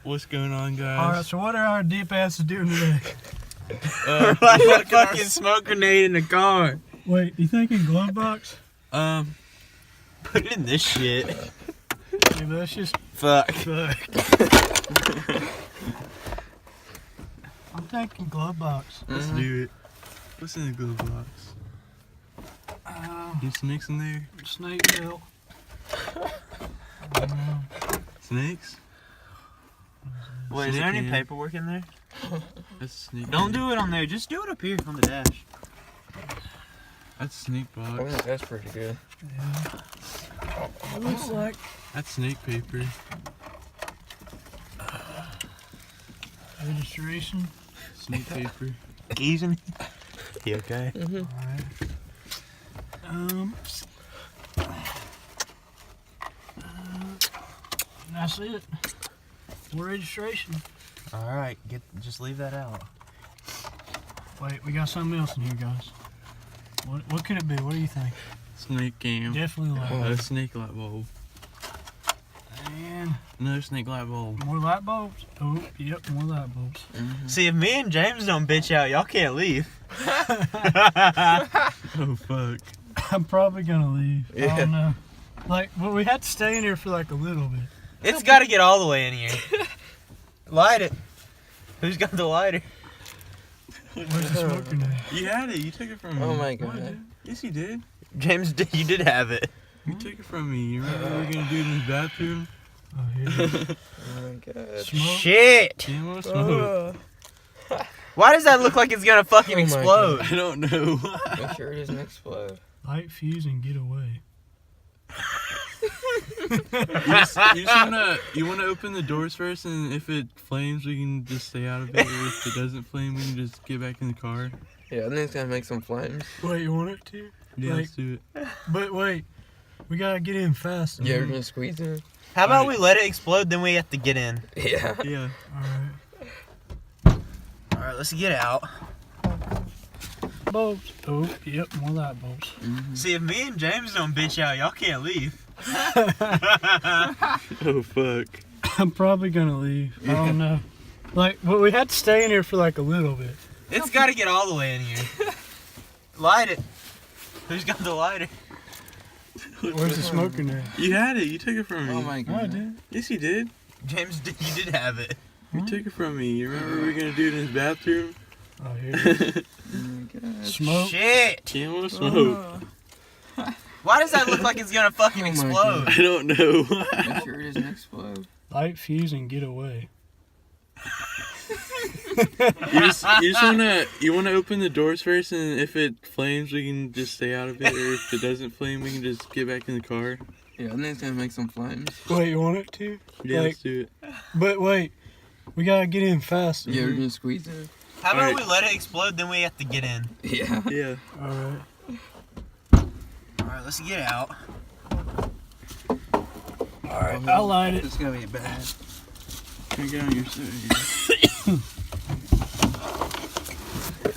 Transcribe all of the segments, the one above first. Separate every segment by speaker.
Speaker 1: What's going on, guys?
Speaker 2: Alright, so what are our deep asses doing today?
Speaker 3: Like a fucking smoke grenade in the car.
Speaker 2: Wait, you thinking glove box?
Speaker 3: Put it in this shit.
Speaker 2: Yeah, that's just
Speaker 3: Fuck.
Speaker 2: I'm thinking glove box.
Speaker 1: Let's do it. What's in the glove box? Any snakes in there?
Speaker 2: Snake bill.
Speaker 1: Snakes?
Speaker 3: Wait, is there any
Speaker 1: Snake
Speaker 3: paperwork in there?
Speaker 1: That's a snake.
Speaker 3: Don't do it on there. Just do it up here on the dash.
Speaker 1: That's snake
Speaker 4: I
Speaker 1: box.
Speaker 4: think that's pretty good.
Speaker 2: It looks like
Speaker 1: That's snake paper.
Speaker 2: registration.
Speaker 1: Snake paper.
Speaker 3: Keys in. You okay?
Speaker 2: Alright. That's it. More registration.
Speaker 3: All right, just leave that out.
Speaker 2: Wait, we got something else in here, guys. What could it be? What do you think?
Speaker 1: Snake cam.
Speaker 2: Definitely light.
Speaker 1: A snake light bulb.
Speaker 2: And
Speaker 1: Another snake light bulb.
Speaker 2: more light bulbs. Oh, yep, more light bulbs.
Speaker 3: See, if me and James don't bitch out, y'all can't leave.
Speaker 1: Oh fuck.
Speaker 2: I'm probably gonna leave. I
Speaker 4: Yeah.
Speaker 2: don't know. Like, well, we had to stay in here for like a little bit.
Speaker 3: It's got to get all the way in here. Light it. Who's got the lighter?
Speaker 2: Where's the smoke grenade?
Speaker 1: You had it. You took it from me.
Speaker 4: Oh my
Speaker 2: What,
Speaker 4: god.
Speaker 2: dude?
Speaker 1: Yes, you did.
Speaker 3: James, you did have it.
Speaker 1: You took it from me. You remember we were gonna do it in the bathroom?
Speaker 2: Oh, here.
Speaker 4: Oh my god.
Speaker 2: Smoke.
Speaker 3: Shit.
Speaker 1: Yeah, what smoke?
Speaker 3: Why does that look like it's gonna fucking
Speaker 4: Oh my
Speaker 3: explode?
Speaker 1: I don't know.
Speaker 4: Make sure it doesn't explode.
Speaker 2: Light fuse and get away.
Speaker 1: You wanna open the doors first, and if it flames, we can just stay out of it. Or if it doesn't flame, we can just get back in the car.
Speaker 4: Yeah, I think it's gonna make some flames.
Speaker 2: Wait, you want it to?
Speaker 1: Yeah,
Speaker 2: Like-
Speaker 1: let's do it.
Speaker 2: But wait, we gotta get in fast.
Speaker 4: Yeah, we're gonna squeeze in.
Speaker 3: How about we let it explode, then we have to get in?
Speaker 4: Yeah.
Speaker 1: Yeah.
Speaker 2: Alright.
Speaker 3: Alright, let's get out.
Speaker 2: Bulbs. Oh, yep, more light bulbs.
Speaker 3: See, if me and James don't bitch out, y'all can't leave.
Speaker 1: Oh fuck.
Speaker 2: I'm probably gonna leave. I don't know. Like, well, we had to stay in here for like a little bit.
Speaker 3: It's got to get all the way in here. Light it. Who's got the lighter?
Speaker 2: Where's the smoke grenade?
Speaker 1: You had it. You took it from me.
Speaker 4: Oh my
Speaker 2: Oh, I
Speaker 4: god.
Speaker 2: did.
Speaker 1: Yes, you did.
Speaker 3: James, you did have it.
Speaker 1: You took it from me. You remember we were gonna do it in the bathroom?
Speaker 2: Oh, here it is.
Speaker 4: Oh my god.
Speaker 2: Smoke.
Speaker 3: Shit.
Speaker 1: Can't want to smoke.
Speaker 3: Why does that look like it's gonna fucking
Speaker 4: Oh my
Speaker 3: explode?
Speaker 1: I don't know.
Speaker 4: Make sure it doesn't explode.
Speaker 2: Light fuse and get away.
Speaker 1: you wanna open the doors first, and if it flames, we can just stay out of it. Or if it doesn't flame, we can just get back in the car.
Speaker 4: Yeah, I think it's gonna make some flames.
Speaker 2: Wait, you want it to?
Speaker 1: Yeah,
Speaker 2: Like-
Speaker 1: let's do it.
Speaker 2: But wait, we gotta get in fast.
Speaker 4: Yeah, we're gonna squeeze in.
Speaker 3: How about
Speaker 1: Alright.
Speaker 3: we let it explode, then we have to get in?
Speaker 4: Yeah.
Speaker 1: Yeah.
Speaker 2: Alright.
Speaker 3: Alright, let's get out.
Speaker 2: Alright, I'll light it.
Speaker 3: It's gonna be bad.
Speaker 1: Can I get on your side?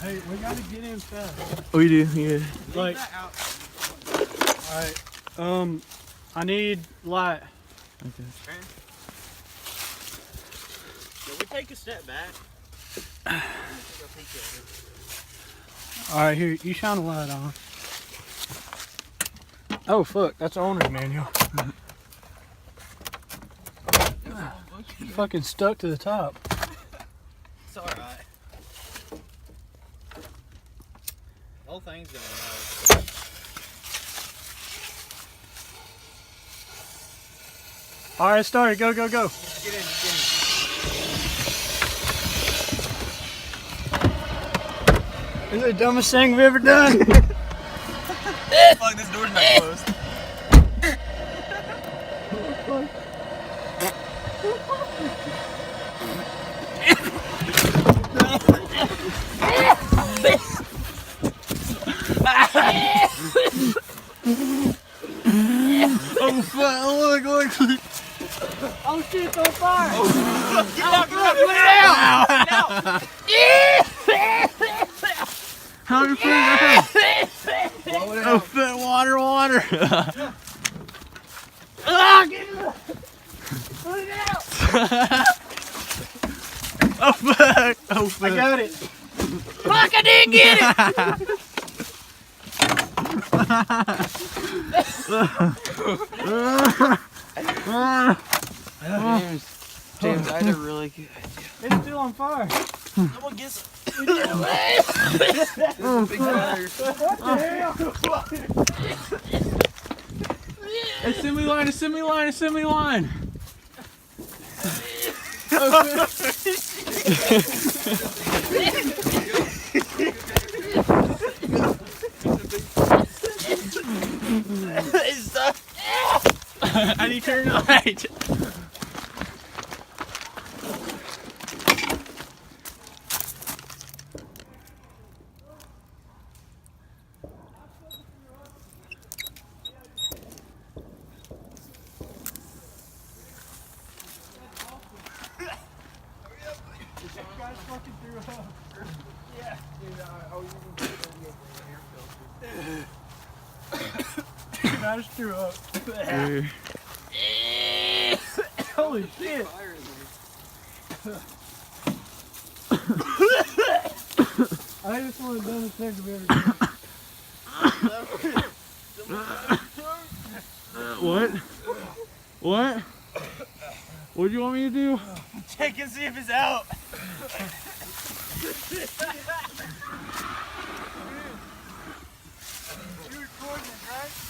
Speaker 2: Hey, we gotta get in fast.
Speaker 1: We do. Yeah.
Speaker 2: Like, alright. I need light.
Speaker 1: Okay.
Speaker 3: Can we take a step back?
Speaker 2: Alright, here, you shine a light on. Oh, fuck, that's the owner's manual. Fucking stuck to the top.
Speaker 3: It's alright. The whole thing's gonna melt.
Speaker 2: Alright, it started. Go, go, go.
Speaker 3: Get in, get in.
Speaker 2: This is the dumbest thing we've ever done.
Speaker 3: Fuck, this door's not closed.
Speaker 1: Oh fuck! Look!
Speaker 2: Oh shit, it's on fire.
Speaker 3: Get out, get out, get out!
Speaker 1: How are you putting it out? Oh, fit water!
Speaker 2: Ah, get it out. Put it out. cut open.
Speaker 3: I got it.
Speaker 2: Fuck, I didn't get it!
Speaker 4: James, I had a really good idea.
Speaker 2: It's still on fire.
Speaker 3: Someone get some.
Speaker 4: Big fire.
Speaker 1: Assembly line, assembly line, assembly line.
Speaker 2: I need to turn the light. I just threw up. Holy shit. I just want to double check of everything. What? What? What do you want me to do?
Speaker 3: Check and see if it's out.